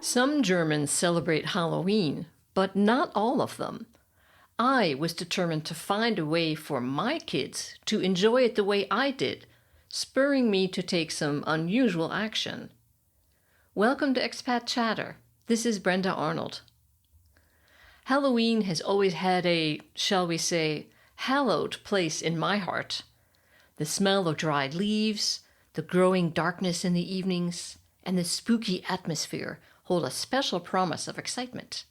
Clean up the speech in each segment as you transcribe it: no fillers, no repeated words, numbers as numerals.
Some Germans celebrate Halloween, but not all of them. I was determined to find a way for my kids to enjoy it the way I did, spurring me to take some unusual action. Welcome to Expat Chatter. This is Brenda Arnold. Halloween has always had a, shall we say, hallowed place in my heart. The smell of dried leaves, the growing darkness in the evenings, and the spooky atmosphere hold a special promise of excitement.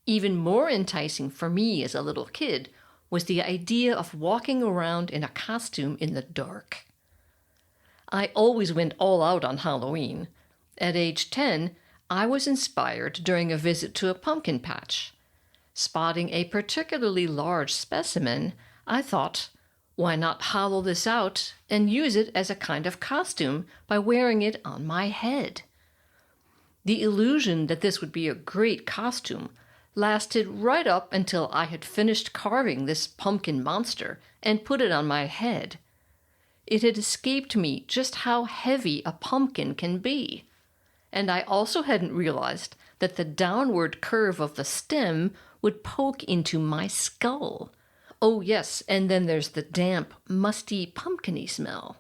Even more enticing for me as a little kid was the idea of walking around in a costume in the dark. I always went all out on Halloween. At age 10, I was inspired during a visit to a pumpkin patch. Spotting a particularly large specimen, I thought, why not hollow this out and use it as a kind of costume by wearing it on my head? The illusion that this would be a great costume lasted right up until I had finished carving this pumpkin monster and put it on my head. It had escaped me just how heavy a pumpkin can be. And I also hadn't realized that the downward curve of the stem would poke into my skull. Oh yes, and then there's the damp, musty, pumpkin-y smell.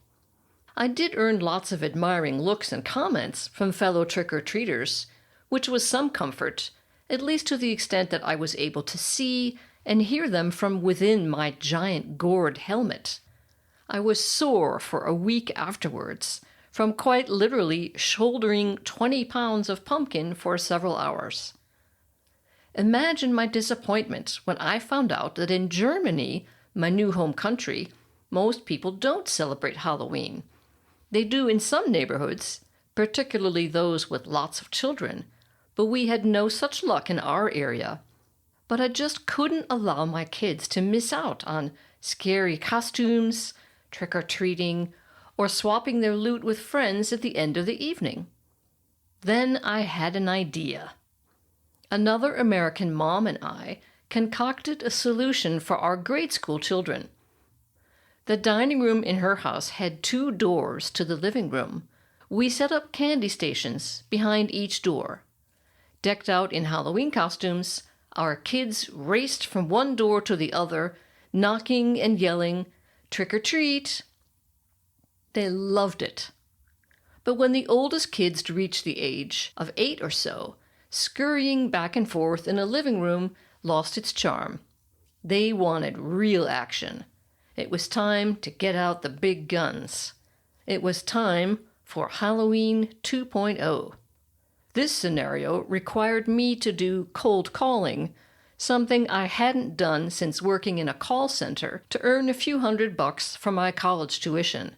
I did earn lots of admiring looks and comments from fellow trick-or-treaters, which was some comfort, at least to the extent that I was able to see and hear them from within my giant gourd helmet. I was sore for a week afterwards, from quite literally shouldering 20 pounds of pumpkin for several hours. Imagine my disappointment when I found out that in Germany, my new home country, most people don't celebrate Halloween. They do in some neighborhoods, particularly those with lots of children, but we had no such luck in our area. But I just couldn't allow my kids to miss out on scary costumes, trick-or-treating, or swapping their loot with friends at the end of the evening. Then I had an idea. Another American mom and I concocted a solution for our grade school children. The dining room in her house had 2 doors to the living room. We set up candy stations behind each door. Decked out in Halloween costumes, our kids raced from one door to the other, knocking and yelling, "Trick or treat!" They loved it. But when the oldest kids reached the age of 8 or so, scurrying back and forth in a living room lost its charm. They wanted real action. It was time to get out the big guns. It was time for Halloween 2.0. This scenario required me to do cold calling, something I hadn't done since working in a call center to earn a few $100 for my college tuition.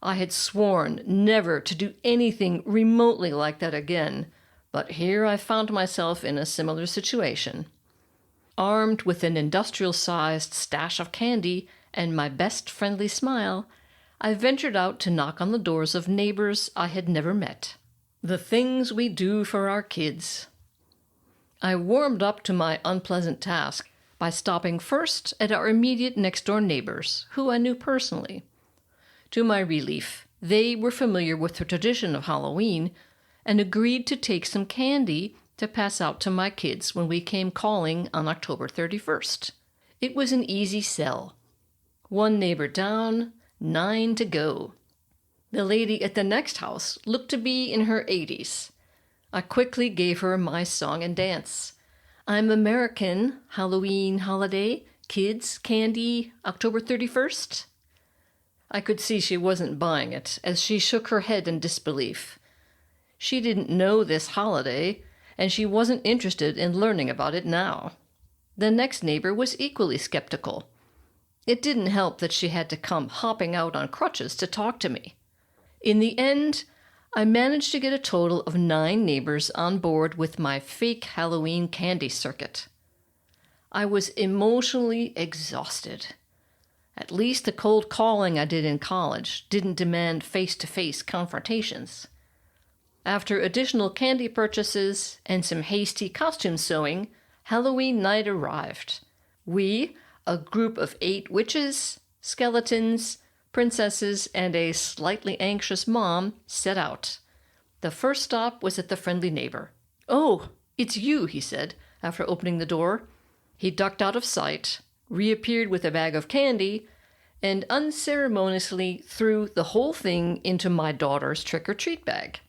I had sworn never to do anything remotely like that again, but here I found myself in a similar situation. Armed with an industrial-sized stash of candy and my best friendly smile, I ventured out to knock on the doors of neighbors I had never met. The things we do for our kids. I warmed up to my unpleasant task by stopping first at our immediate next-door neighbors, who I knew personally. To my relief, they were familiar with the tradition of Halloween and agreed to take some candy to pass out to my kids when we came calling on October 31st. It was an easy sell. 1 neighbor down, 9 to go. The lady at the next house looked to be in her 80s. I quickly gave her my song and dance. I'm American, Halloween holiday, kids, candy, October 31st. I could see she wasn't buying it, as she shook her head in disbelief. She didn't know this holiday, and she wasn't interested in learning about it now. The next neighbor was equally skeptical. It didn't help that she had to come hopping out on crutches to talk to me. In the end, I managed to get a total of 9 neighbors on board with my fake Halloween candy circuit. I was emotionally exhausted. At least the cold calling I did in college didn't demand face-to-face confrontations. After additional candy purchases and some hasty costume sewing, Halloween night arrived. We, a group of 8 witches, skeletons, princesses, and a slightly anxious mom, set out. The first stop was at the friendly neighbor. "Oh, it's you," he said, after opening the door. He ducked out of sight, reappeared with a bag of candy, and unceremoniously threw the whole thing into my daughter's trick-or-treat bag.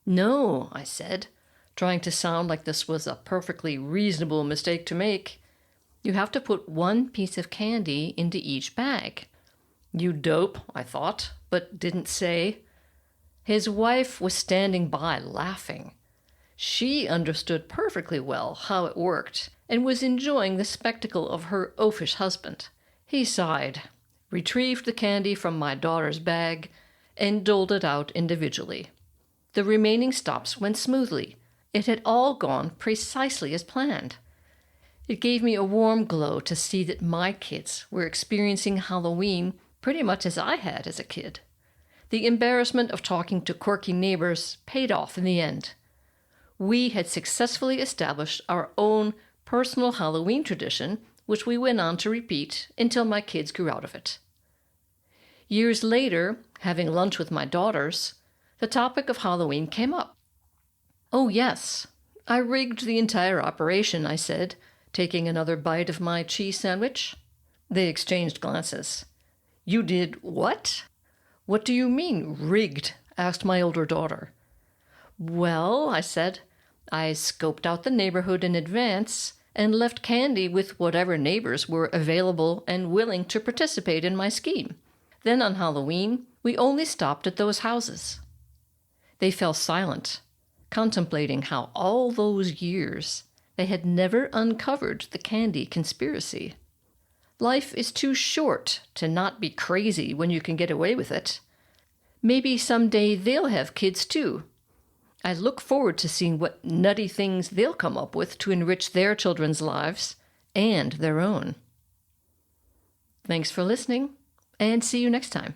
"No," I said, trying to sound like this was a perfectly reasonable mistake to make. "You have to put one piece of candy into each bag." "You dope," I thought, but didn't say. His wife was standing by laughing. She understood perfectly well how it worked and was enjoying the spectacle of her oafish husband. He sighed, retrieved the candy from my daughter's bag, and doled it out individually. The remaining stops went smoothly. It had all gone precisely as planned. It gave me a warm glow to see that my kids were experiencing Halloween pretty much as I had as a kid. The embarrassment of talking to quirky neighbors paid off in the end. We had successfully established our own personal Halloween tradition, which we went on to repeat until my kids grew out of it. Years later, having lunch with my daughters, the topic of Halloween came up. "Oh, yes, I rigged the entire operation," I said, taking another bite of my cheese sandwich. They exchanged glances. "You did what?" "What do you mean, rigged?" asked my older daughter. "Well," I said, "I scoped out the neighborhood in advance and left candy with whatever neighbors were available and willing to participate in my scheme. Then on Halloween, we only stopped at those houses." They fell silent, contemplating how all those years they had never uncovered the candy conspiracy. Life is too short to not be crazy when you can get away with it. Maybe someday they'll have kids too. I look forward to seeing what nutty things they'll come up with to enrich their children's lives and their own. Thanks for listening, and see you next time.